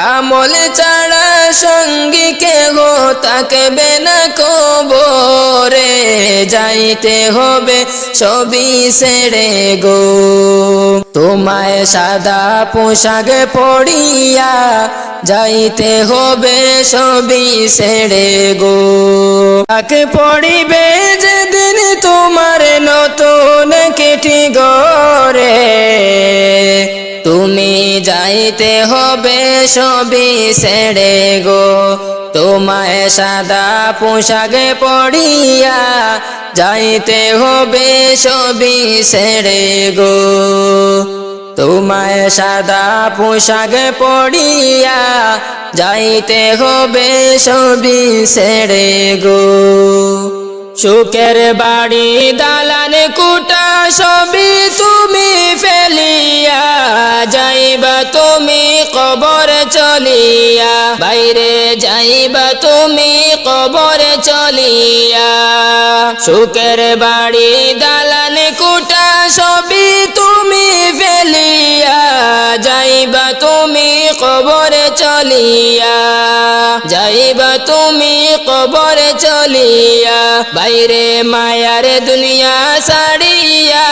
আমল ছাড়া সঙ্গী কেহ থাকবে না কবরে, যাইতে হবে সবই ছেড়ে গো। তোমায় সাদা পোশাক পরিয়া যাইতে হবে সবই ছেড়ে গো। তাকে পড়িবে যেদিন তোমার নতুন কেটি গরে, তুমি যাইতে হবে সবই ছেড়ে গো। তোমায় সাদা পোশাক পরিয়া যাইতে হবে সবই ছেড়ে গো। তোমায় সাদা পোশাক পরিয়া যাইতে হবে সবই ছেড়ে গো। সুখের বাড়ি দালান কুটা সবই তুমি ফেলিয়া যাইবা তুমি কবর চলিয়া, বাইরে যাইবা তুমি কবর চলিয়া। সুখের বাড়ি দালান কুটা সবই তুমি ফেলিয়া যাইবা তুমি কবর চলিয়া, যাইবা তুমি কবর চলিয়া। বাইরে মায়ার দুনিয়া ছাড়িয়া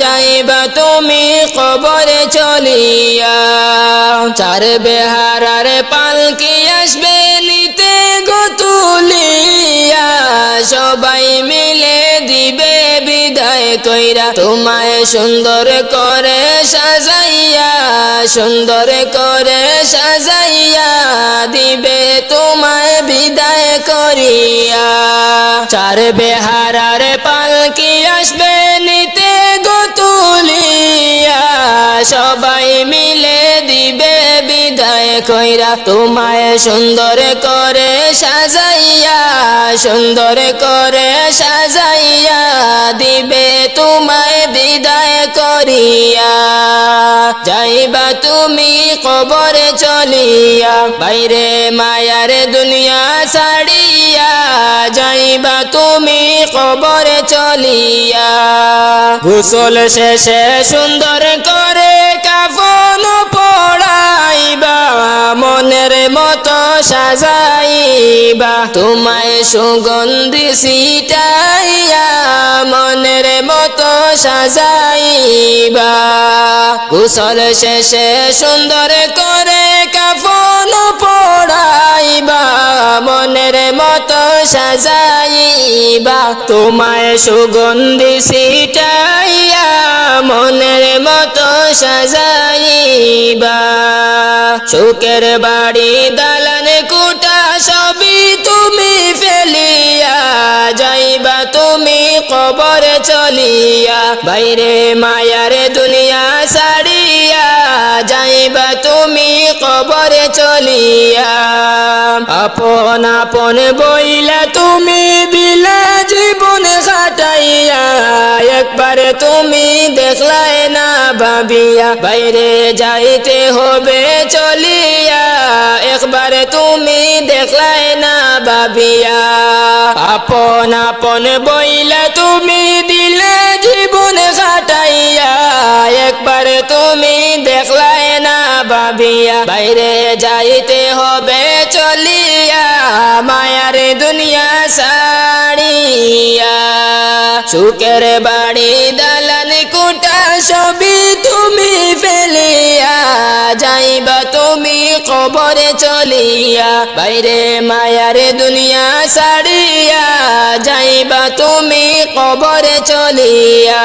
যাইবা তুমি কবর চলিয়া। চার বেহারার পালকি আসবে নিতে গো তুলিয়া, সবাই মিলে দিবে বিদায় কইরা তোমায় সুন্দর করে সাজাইয়া, সুন্দর করে সাজাইয়া দিবে তোমায় বিদায় করিয়া। চার বেহারার পালকি আসবে নিতে গো তুলিয়া, সবাই মিলে দিবে বিদায় কইরা তোমায় সুন্দর করে সাজাইয়া, সুন্দর করে সাজাইয়া দিবে তোমায় বিদায় করিয়া। যাইবা তুমি কবরে চলিয়া, বাইরে মায়ার দুনিয়া ছাড়িয়া যাইবা তুমি কবরে চলিয়া। গোসল শেষে সুন্দর করে কাফন পড়াইবা, মনের মতো সাজাইবা তোমায় সুগন্ধি ছিটাইয়া, মনের মতো সাজাইবা। গোসল শেষে সুন্দর করে কাফন পড়াইবা, মনের মতো সাজাইবা তোমায় সুগন্ধি ছিটাইয়া, মনের মতো সাজাইবা। সুখের বাড়ি দালান কুটা সবই তুমি ফেলিয়া যাইবা তুমি কবর চলিয়া, বাইরে মায়ার দুনিয়া ছাড়িয়া যাইবা তুমি কবর চলিয়া। আপন আপন বইলা তুমি দিলা জীবন খাটাইয়া, একবার তুমি দেখলাই না ভাবিয়া, বাইরে যাইতে হবে চলিয়া, একবার তুমি দেখলাই না ভাবিয়া। আপন আপন বইলা তুমি দিলে জীবন খাটাইয়া, একবার তুমি দেখলাই না ভাবিয়া, বাইরে যাইতে হবে চলিয়া, মায়ার দুনিয়া ছাড়িয়া। সুখের বাড়ি দালান কুটা সবই তুমি ফেলিয়া যাইবা তুমি কবরে চলিয়া, বাইরে মায়ার দুনিয়া ছাড়িয়া যাইবা তুমি কবরে চলিয়া,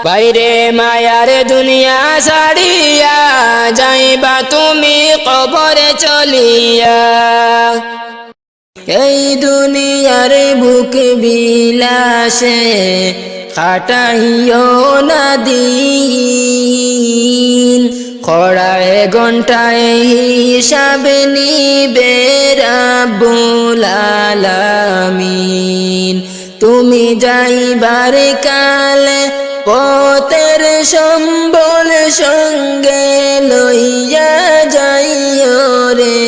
বাইরে মায়ার দুনিয়া ছাড়িয়া যাইবা তুমি কবরে চলিয়া। এই দুনিয়ার বুক বিলাসে কাটাইও না দিন, খড়ায় ঘন্টায় হিসাব নিবে রাব্বুল আলামিন। তুমি যাইবার কালে পথের সম্বল সঙ্গে লইয়া যাইও রে,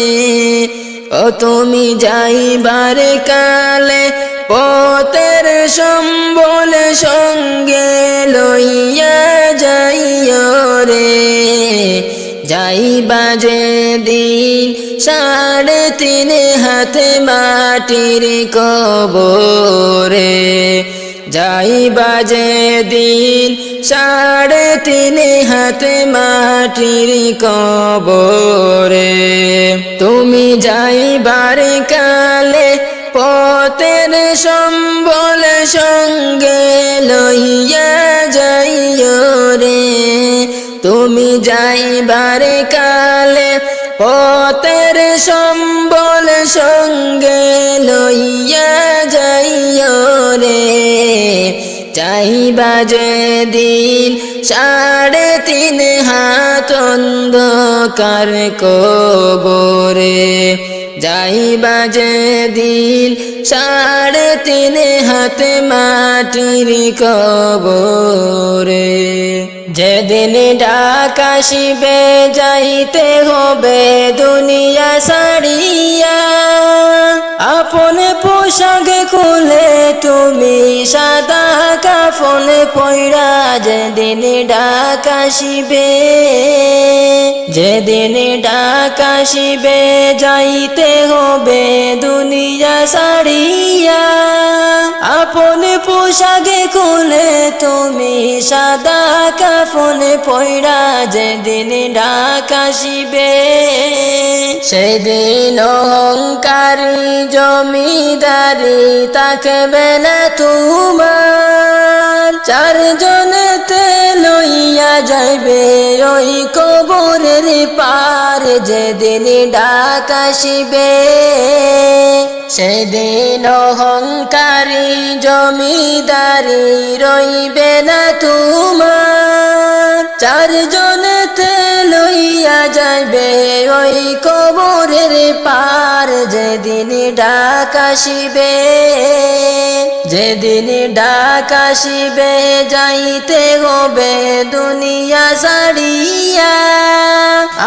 ও তুমি যাইবার কালে পথের সম্বল সঙ্গে লইয়া যাইও রে, যাইবা যেদিন 3.5 হাত মাটির কবরে, যাইবা যেদিন 3.5 হাত মাটির কবরে। তুমি যাইবার কালে পথের সম্বল সঙ্গে লইয়া যাইও রে, তুমি যাইবার কালে পথের সম্বল সঙ্গে লইয়া যাইও রে, যাইবা যেদিন 3.5 হাত অন্ধকার কবরে, যাইবা যেদিন 3.5 হাত মাটির কবরে। যেদিন ডাক আসিবে যাইতে হবে দুনিয়া ছাড়িয়া, আপন পোশাক খুলে তুমি সাদা কাফন পইড়া যেদিন ডাক আসিবে, যেদিন ডাক আসিবে যাইতে হবে দুনিয়া ছাড়িয়া, আপন পোশাক খুলে তুমি সাদা কাফন পইড়া যেদিন ডাক আসিবে, সেদিন অহংকারী জমিদারি থাকবে না তোমার, 4 জনেতে লইয়া যাইবে ওই কবরের পার যেদিন ডাক আসিবে, সেদিন অহংকারী জমিদারি রইবে না তোমার, 4 জনেতে লইয়া যাইবে ওই কবরের পার যেদিন ডাক আসিবে, যেদিন ডাক আসিবে যাইতে হবে দুনিয়া ছাড়িয়া,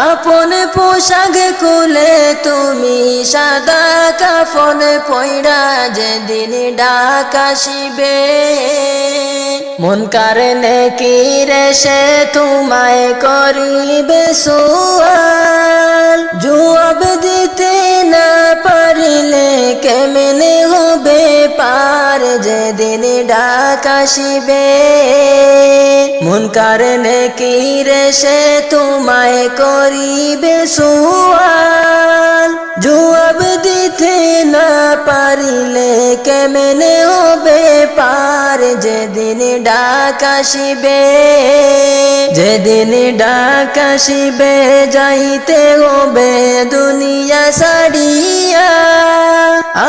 আপন পোশাক খুলে তুমি সাদা কাফন পইড়া যেদিন ডাক আসিবে, মুনকার নেকির সে তোমায় করিবে সুয়াল, জবাব দিতে না পারিলে কেমনে হবে পার যেদিন ডাক আসিবে, মুনকার নেকির সে তোমায় করিবে সুয়াল, জবাব দিতে না পারিলে কেমনে হবে পার যেদিন ডাক আসিবে, যেদিন ডাক আসিবে যাইতে হবে দুনিয়া ছাড়িয়া,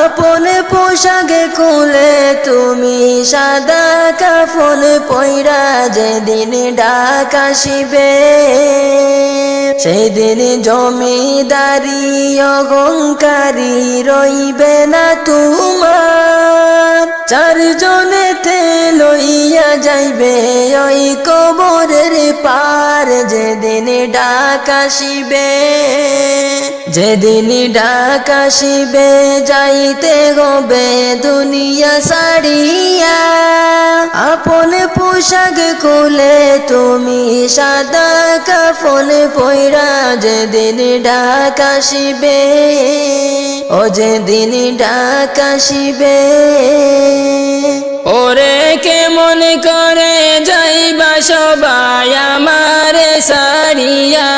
আপন পোশাক খুলে তুমি সাদা কাফন পইড়া যেদিন ডাক আসিবে, সেদিন জমিদারি অহংকারী রইবে না তোমার, 4 জনেতে লইয়া যাইবে ওই কবরের পার যেদিন ডাক আসিবে, যেদিন ডাক আসিবে যাইতে হবে দুনিয়া ছাড়িয়া, আপন পোশাক খুলে তুমি সাদা কাফন পইড়া যেদিন ডাক আসিবে, ও যেদিন ডাক আসিবে। ওরে কেমন করে যাইবা সবাই আমার সারিয়া,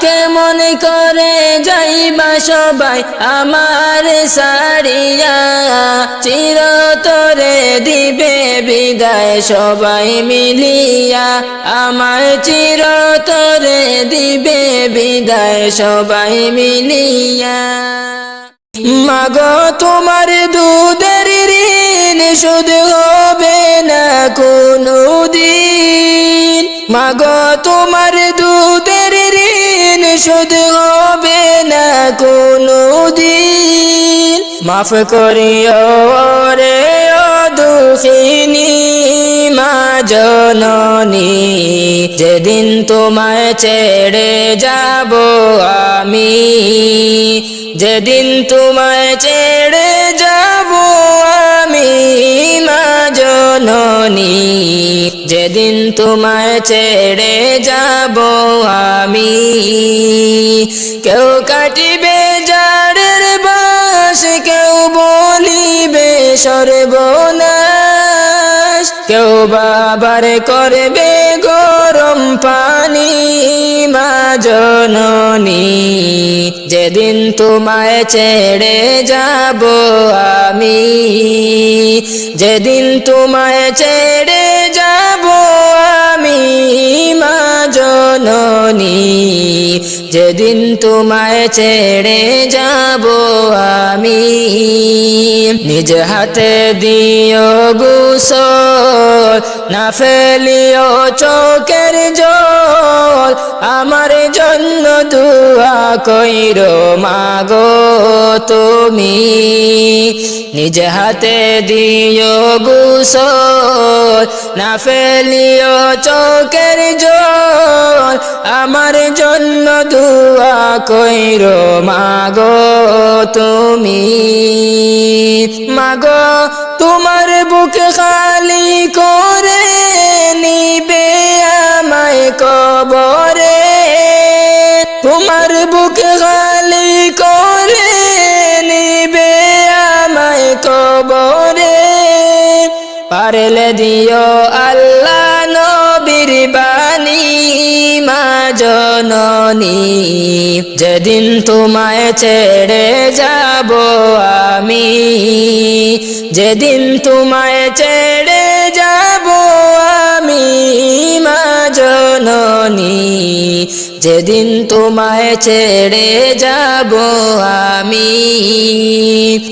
কেমন করে যাইবা সবাই আমার সারিয়া, চিরতরে দিবে বিদায় সবাই মিলিয়া, আমার চিরতরে দিবে বিদায় সবাই মিলিয়া। মাগো তোমার দুধের ঋণ শোধ হবে না কোনো দিন, মাগো তোমার দুধের ঋণ শোধ হবে না কোনো দিন, মাফ করিও রে ও দুঃখিনী মা জননী, যেদিন তোমায় ছেড়ে যাব আমি, যেদিন তোমায় ছেড়ে যাব আমি মা জননী, যেদিন তোমায় ছেড়ে যাব আমি। কেউ কাটিবে জাড়ের বাঁশ, কেউ বলিবে সর্বনাশ, কেউ বাবার করবে গরম পানি মা জননী। যেদিন তোমায় ছেড়ে যাব আমি, যেদিন তোমায় ছেড়ে যাব আমি মা জননী, যেদিন তোমায় ছেড়ে যাব আমি। নিজ হাতে দিও গোসল, না ফেলিও চোখের জল, আমার জন্য দুআ কইরো মাগো তুমি। নিজ হাতে দিও গোসল, না ফেলিও চোখের জল, আমার জন্য দুআ কইরো মাগো তুমি। মাগো তোমার বুক খালি করে নিবে আমায় কবরে, তোমার বুক খালি করে নিবে আমায় কবরে। পারলে দিও আল্লাহ নবীর বাণী মা জননী, যেদিন তোমায় ছেড়ে যাব আমি, যেদিন তোমায় ছেড়ে যাব আমি মা জননী, যেদিন তোমায় ছেড়ে যাব আমি।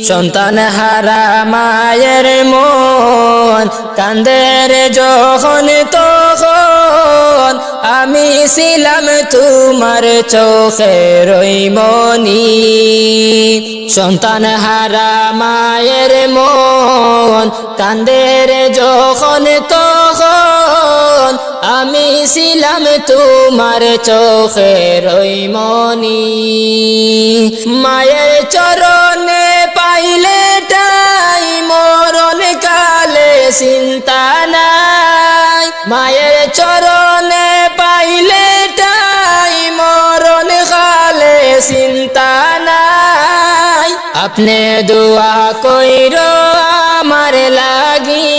সন্তান হারা মায়ের মন কান্দের যখন তখন, আমি ছিলাম তোমার চোখের মনি। সন্তান হারা মায়ের মন কান্দের যখন তখন, আমি ছিলাম তোমার চোখের মনি। মায়ের চরণে পাইলে ঠাই মরণ কালে চিন্তা নাই, মায়ের চরণে পাইলে ঠাই মরণ কালে চিন্তা নাই। আপনি দোয়া কইরো আমার লাগি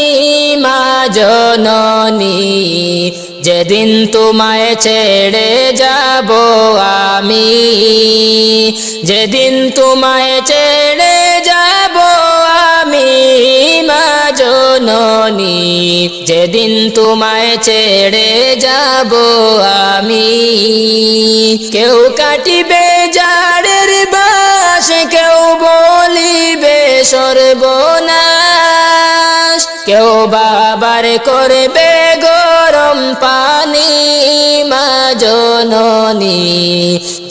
মা জননী, যেদিন তোমায় ছেড়ে যাব আমি, যেদিন তোমায় ছেড়ে যাব আমি মা জননী, যেদিন তোমায় ছেড়ে যাব আমি। কেউ কাটিবে জাড়ের বাঁশ, কেউ বলিবে সর্বনাশ, কেউ বাবার করবে গরম পানি মা জননী,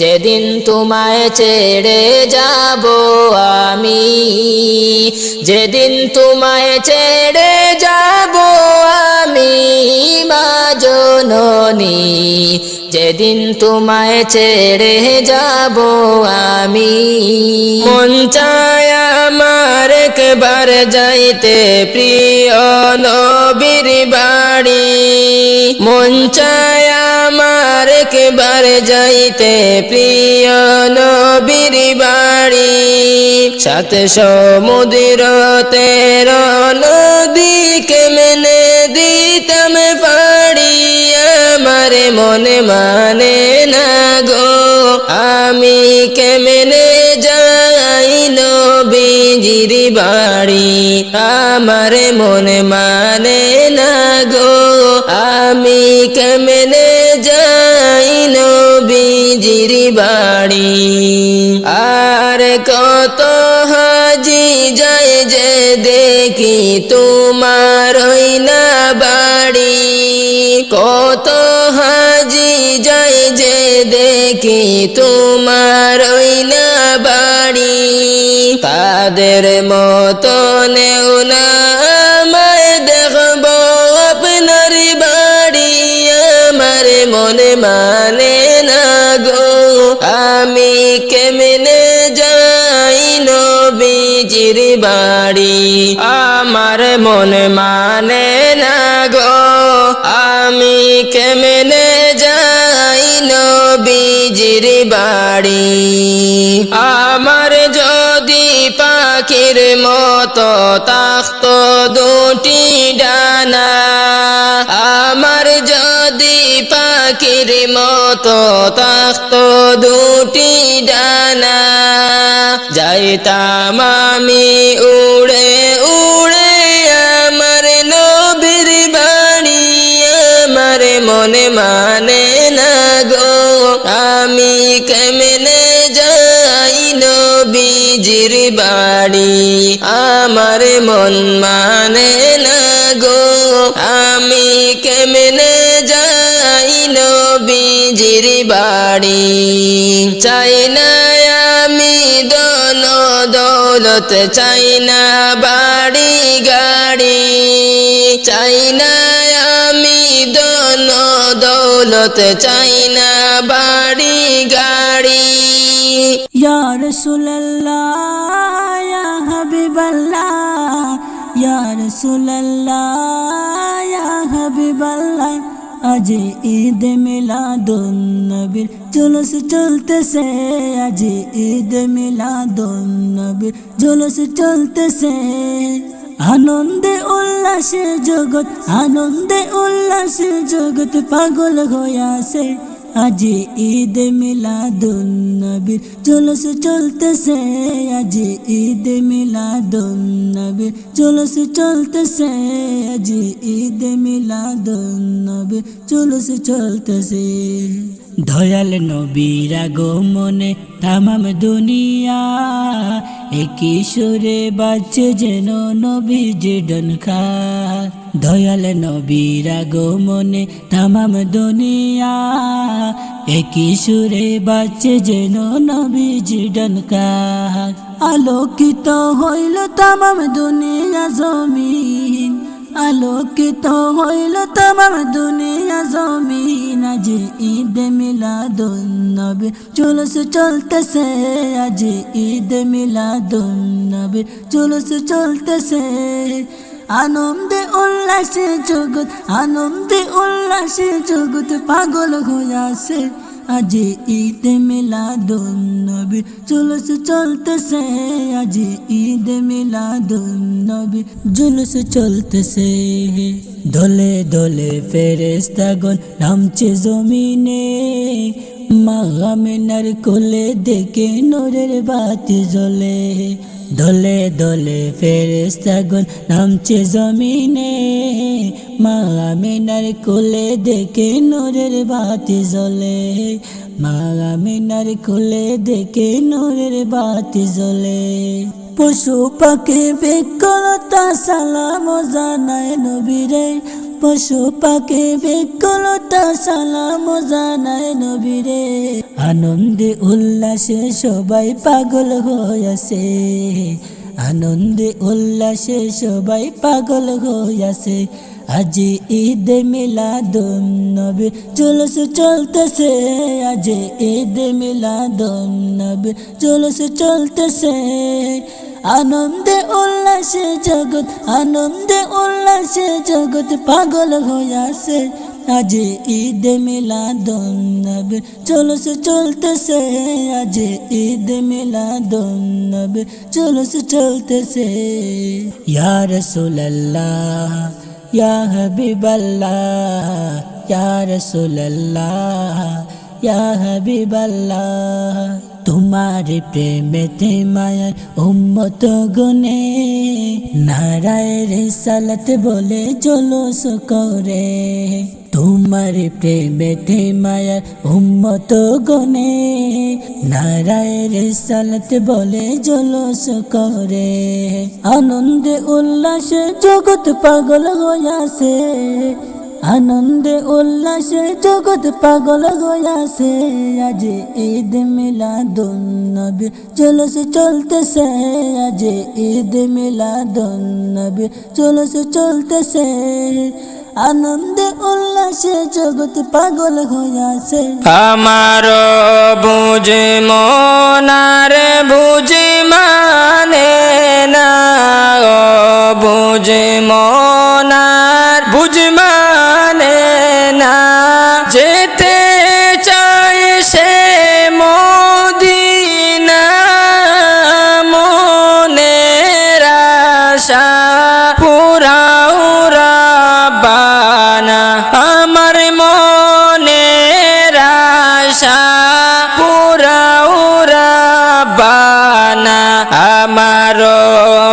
যেদিন তোমায় ছেড়ে যাব আমি, যেদিন তোমায় ছেড়ে যাব আমি মা জননী, যেদিন তোমায় ছেড়ে যাব আমি। মন চায় আমার একবার যাইতে প্রিয় নবীর বাড়ি, মন চায় আমার একবার যাইতে প্রিয় নবীর বাড়ি। সাত সমুদ্র 13 নদী কেমনে দিতাম পাড়ি, আমার মনে মানে না গো আমি কেমনে যাই নবীজির বাড়ি, আমার মনে মানে না গো আমি কেমনে যাই নবীজির বাড়ি। আর কত হাজি যায় যে দেখি তোমার ওই না বাড়ি, কত হাজি যায় যে দেখি তোমার ওই না বাড়ি। তাদের মতো নেও না আমায় দেখব আপনার বাড়ি, আমার মনে মানে না গো আমি কেমনে যাই নবীজির বাড়ি, আমার মনে মানে না গো আমি কেমনে যাই নবীজির বাড়ি আমার যদি পাখির মতো থাকতো দুটি ডানা আমার যদি পাখির মতো থাকতো দুটি ডানা যাইতাম আমি উড়ে উড়ে আমার নবীর বাড়ি আমার মনে মানে না গো আমি কেমনে যাই নবীজির বাড়ি আমার মন মানে না গো আমি কেমনে যাই নবীজির বাড়ি চাই না আমি ধন দৌলত চাই না বাড়ি গাড়ি চাই না আমি ধন দৌলত চাই না বাড়ি গাড়ি ইয়া রাসূলুল্লাহ ইয়া হাবিবাল্লাহ ইয়া রাসূলুল্লাহ ইয়া হাবিবাল্লাহ আজ ঈদ মিলাদুন নবীর জুলুস চলতেছে আজ ঈদ মিলাদুন নবীর জুলুস চলতেছে আনন্দে উল্লাসে জগৎ আনন্দে উল্লাসে জগৎ পাগল হইয়াছে আজ ঈদ মিলাদুন নবীর জুলুস চলতেছে আজ ঈদ মিলাদুন নবীর জুলুস চলতেছে আজ ঈদ মিলাদুন নবীর জুলুস চলতেছে দয়াল নবীর আগমনে তামাম দুনিয়া একই সুরে বাজছে যেন নবীজি ডনকা দয়াল নবীর আগমনে তামাম দুনিয়া একই সুরে বাজছে যেন নবীজি ডনকা আলোকিত হইল তামাম দুনিয়া জমিন আলোকিত হইল তামাম দুনিয়া জমিন আজ ঈদ মিলাদুন নবী জুলুস চলতেছে আজ ঈদ মিলাদুন নবী জুলুস চলতেছে আনন্দে উল্লাসে জগৎ আনন্দে উল্লাসে জগৎ পাগল হইয়াছে আজ ঈদ মিলাদুন নবী জুলুস চলতেছে আজ ঈদ মিলাদুন নবী জুলুস চলতেছে দলে দলে ফেরেশতাগণ নামছে জমিনে মা আমিনার কোলে দেখে নূরের বাতি জ্বলে দলে দলে ফেরেশতাগণ নামছে জমিনে মা আমিনার কোলে দেখে নূরের বাতি জ্বলে মা আমিনার কোলে দেখে নূরের বাতি জ্বলে পশু পাখি বিকলতা সালাম জানায় নবীরে পশু পাখি বিকলতা সালাম জানায় নবীরে আনন্দে উল্লাসে সবাই পাগল হইয়াছে আনন্দে উল্লাসে সবাই পাগল হইয়াছে আজ ঈদ মিলাদুন নবী জুলুস চলতেছে আজ ঈদ মিলাদুন নবী জুলুস চলতেছে আনন্দে উল্লাসে জগৎ আনন্দে উল্লাসে জগৎ পাগল হইয়াছে আজ ঈদ মিলাদুন নবী জুলুস চলতেছে আজ ঈদ মিলাদুন নবী জুলুস চলতেছে ইয়া রাসূলুল্লাহ ইয়া হাবিবাল্লাহ ইয়া রাসূলুল্লাহ ইয়া হাবিবাল্লাহ তোমার প্রেমেতে মায়ার উম্মত গুনে নারায়ে রিসালাত বলে জুলুস করে তোমার প্রেমেতে মায়ার উম্মত গুনে নারায়ে রিসালাত বলে জুলুস করে আনন্দে উল্লাসে জগৎ পাগল হইয়াছে আনন্দে উল্লাসে জগৎ পাগল হইয়াছে আজ ঈদ মিলাদুন নবী জুলুস চলতেছে আজ ঈদ মিলাদুন নবী জুলুস চলতেছে আনন্দে উল্লাসে জগৎ পাগল হইয়াছে আমার বুঝে মনারে বুঝে মানে না বুঝে মনার বুঝ মানে না আমার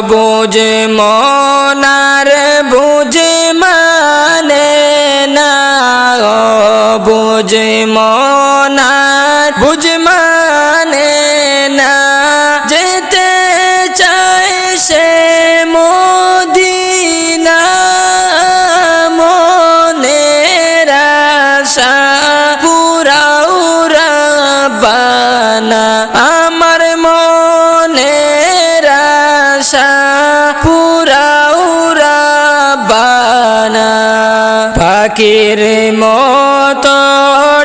বুঝ মনার বুঝ মানে না ও বুঝ মনার বুঝ মানে না যেতে চায় সে মদিনা মনের আশা পুরাও রাব্বানা আমার মনের আশা পুরাও রাব্বানা পাখির মতো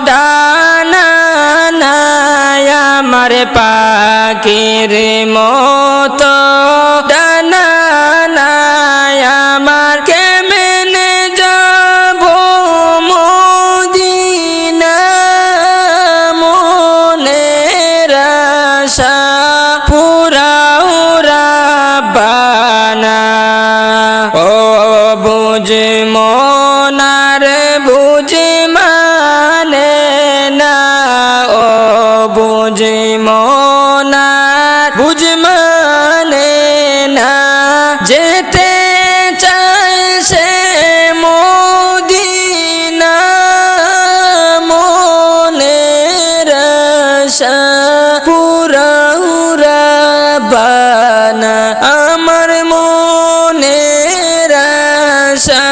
ডানা নাই আমার পাখির মতো ডানা নাই আমার কেমনে যাব মদিনা মনের আশা পুরাও রাব্বানা ও বুঝ মনার বুঝ মানে না ও বুঝ মনার বুঝ মানে না যেতে চায় সে মদিনা মনের আশা পুরাও রাব্বানা আমার মনের আশা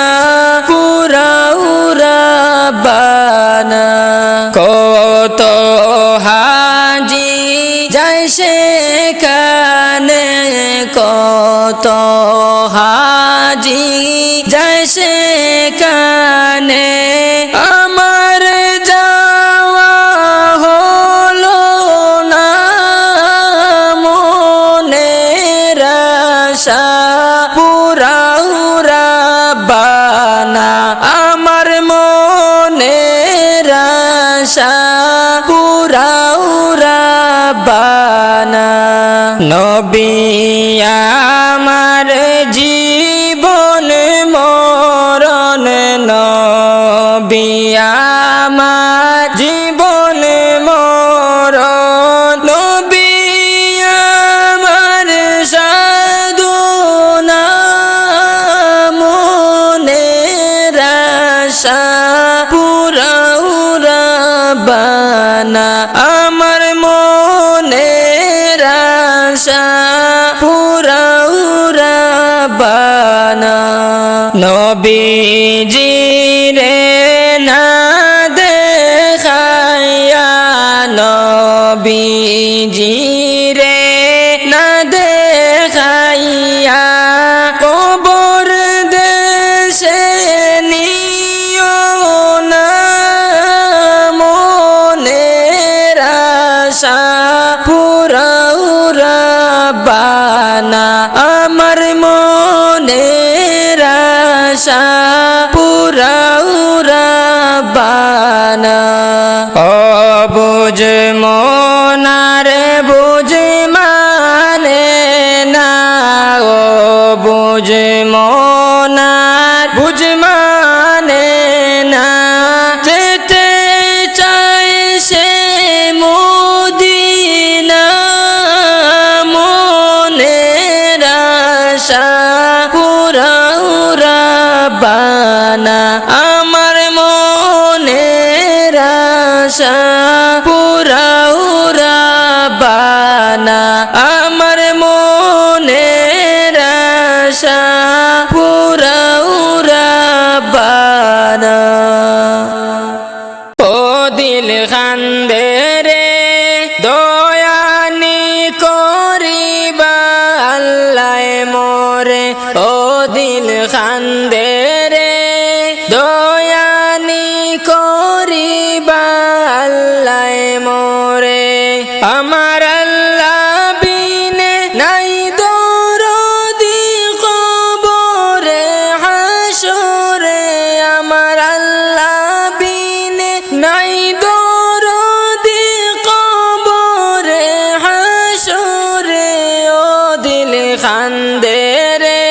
পুরাও রাব্বানা কত হাজি যায় সেখানে কত হাজি যায় সেখানে আমার যাওয়া হলো না মনের আশা পুরাও রাব্বানা আমার মনের আশা পুরাও রাব্বানা নবী আমার জীবন মরণ নবী আমার জীবন মরণ নবী আমার সাধনা মনের আশা পুরাও রাব্বানা আমার মনের আশা পুরাও রাব্বানা নবীজি রে না দেখাইয়া নবীজি রে না দেখাইয়া কবর দেশে নিও না মনের আশা পুরাও রাব্বানা আমার মনের আশা পুরাও রাব্বানা ও বুঝ মনার বুঝ মানে না ও বুঝ মনার বুঝ মানে না যেতে চায় সে মদিনা মনের আশা পুরাও রাব্বানা আমার মনের আশা পুরাও রাব্বানা আমার মনের আশা পুরাও রাব্বানা ও দিল খান্দে রে দয়ানি করিবা আল্লাহ মোরে ও দিল খান্দে রে দয়ানি করিবা আল্লাহ মোরে আমার আল্লাহ বিনে নাই দরদি কবরে হাসরে আমার আল্লাহ বিনে নাই দরদি কবরে হাসরে ও দিল খান্দে রে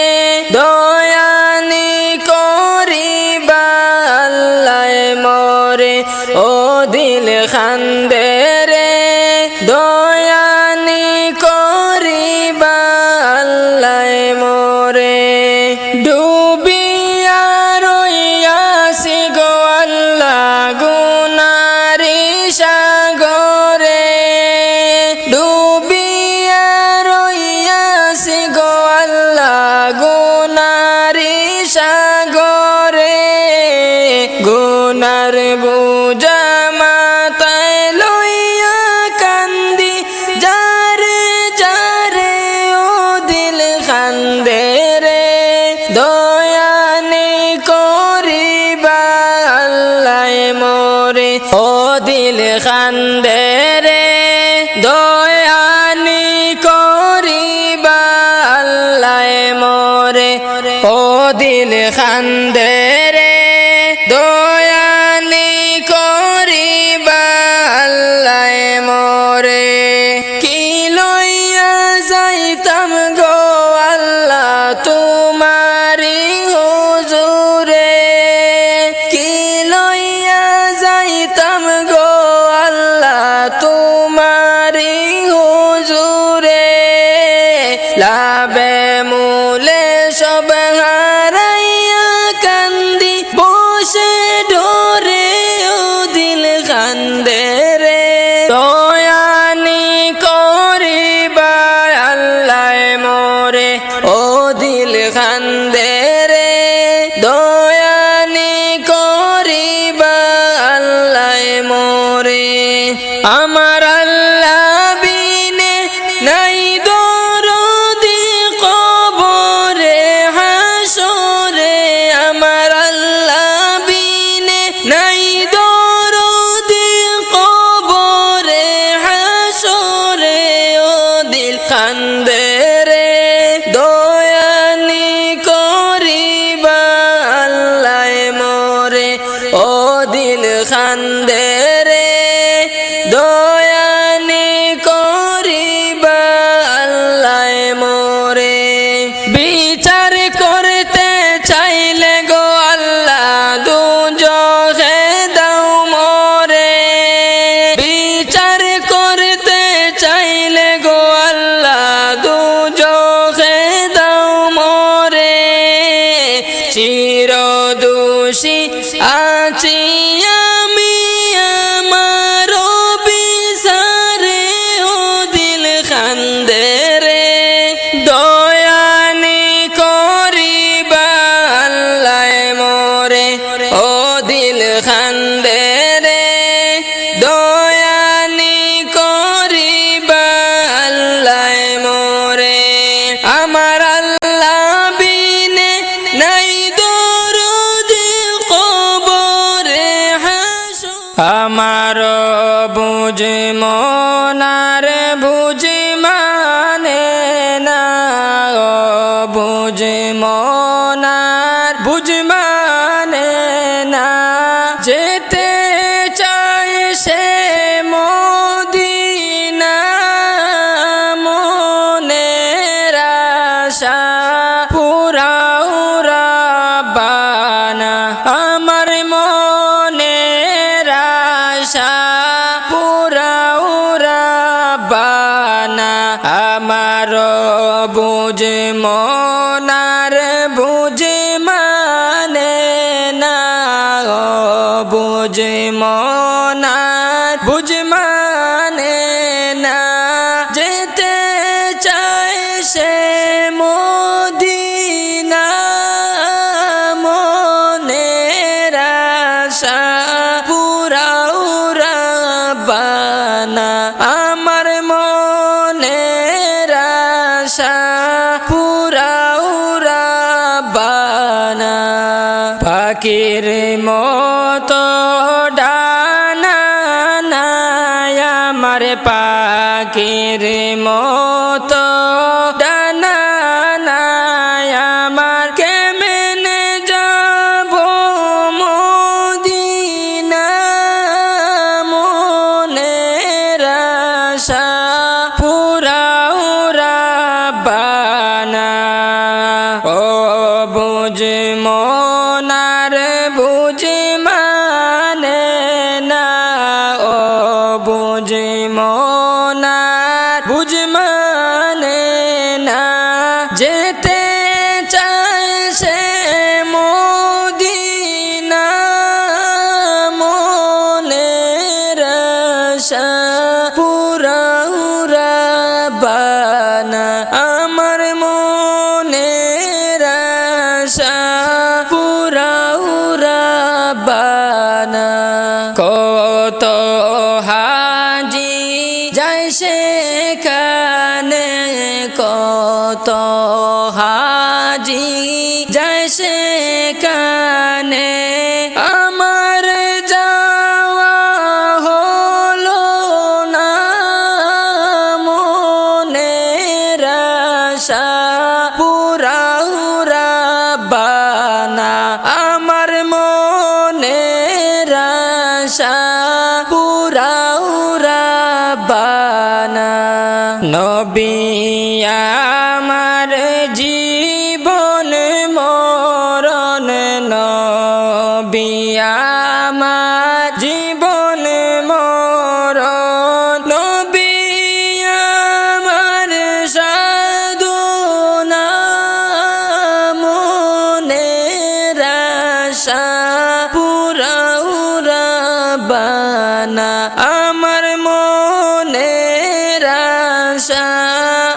দয়ানি লাভে মূলে সব হারাইয়া কান্দি বসে ডোরে ও দিল কান্দে রে দয়ানি করিবা আল্লাহ মোরে ও দিল কান্দে রে দয়ানি করিবা আল্লাহ মোরে আমার আল্লাহ বিনে নাই দরদি কবরে হাসরে আমার আল্লাহ বিনে নাই দরদি কবরে হাসরে ও দিল কান্দে রে দয়ানি করিবা আল্লাহ মোরে ও দিল কান্দে রে দয়ানি করিবা আল্লাহ মোরে বিচার করতে চাইলে গো আল্লাহ দুজখে দাও মোরে বিচার করতে চাইলে গো আল্লাহ দুজখে দাও মোরে চির দোষী আছি আমি আমার বিচারে ও দিল কান্দে রে দয়ানি করিবা আল্লাহ মোরে ও দিল কান্দে রে দয়ানি করিবা আল্লাহ মোরে আমার আল্লাহ বিনে নাই দরদি কবরে হাসর আমার বুঝ মনার বুঝ মানে না ও বুঝ মনার বুঝ মানে না যেতে চায় সে মদিনা মনের আশা পুরাও রাব্বানা আমার মনের আশা পুরাও রাব্বানা আমার বুঝ মনার বুঝ মানে না ও বুঝ মনার বুঝ মানে না যেতে চায় সে মদিনা মনের আশা পুরাও রাব্বানা আমার মনের আশা পুরাও রাব্বানা পাখির মতো ডানা নাই আমার পাখির মতো ডানা নাই আমার কেমনে যাব মদিনা মনের আশা পুরাও রাব্বানা ও বুঝ মনার বুঝ মানে না ও বুঝ মনার বুঝ মানে না যেতে চায় সে মদিনা মনের আশা পুরাও রাব্বানা আমার মনের আশা পুরাও রাব্বানা কত হাজি যায় সেখানে কত হাজি যায় সেখানে আমার যাওয়া হলো না মনের আশা পুরাও রাব্বানা আমার মনের আশা পুরাও রাব্বানা নবী আমার জীবন মরণ নবী আমার জীবন মরণ নবী আমার সাধু আশা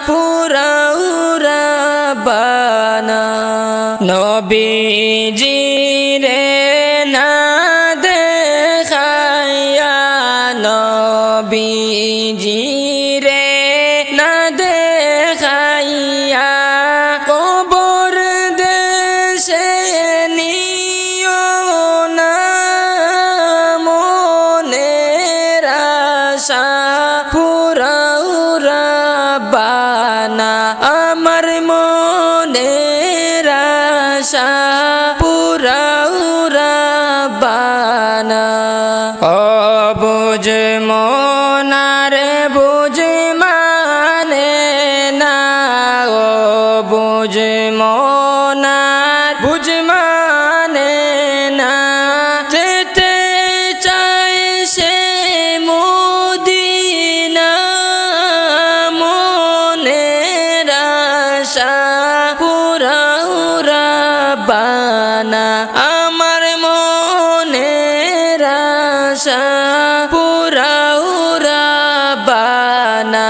পুরাও রাব্বানা নবীজি রে না দেখাইয়া নবীজি রে না দেখাইয়া কবর দেশে নিও না মনের আশা পুরাও রাব্বানা আমার মনের আশা পুরাও রাব্বানা ও বুঝ মনার বুঝ মানে না ও বুঝ মনার বুঝ মানে না যেতে চাই সে মদিনা মনের আশা পুরাও রাব্বানা আমার মনের আশা পুরাও রাব্বানা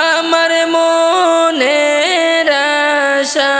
আমার মনের আশা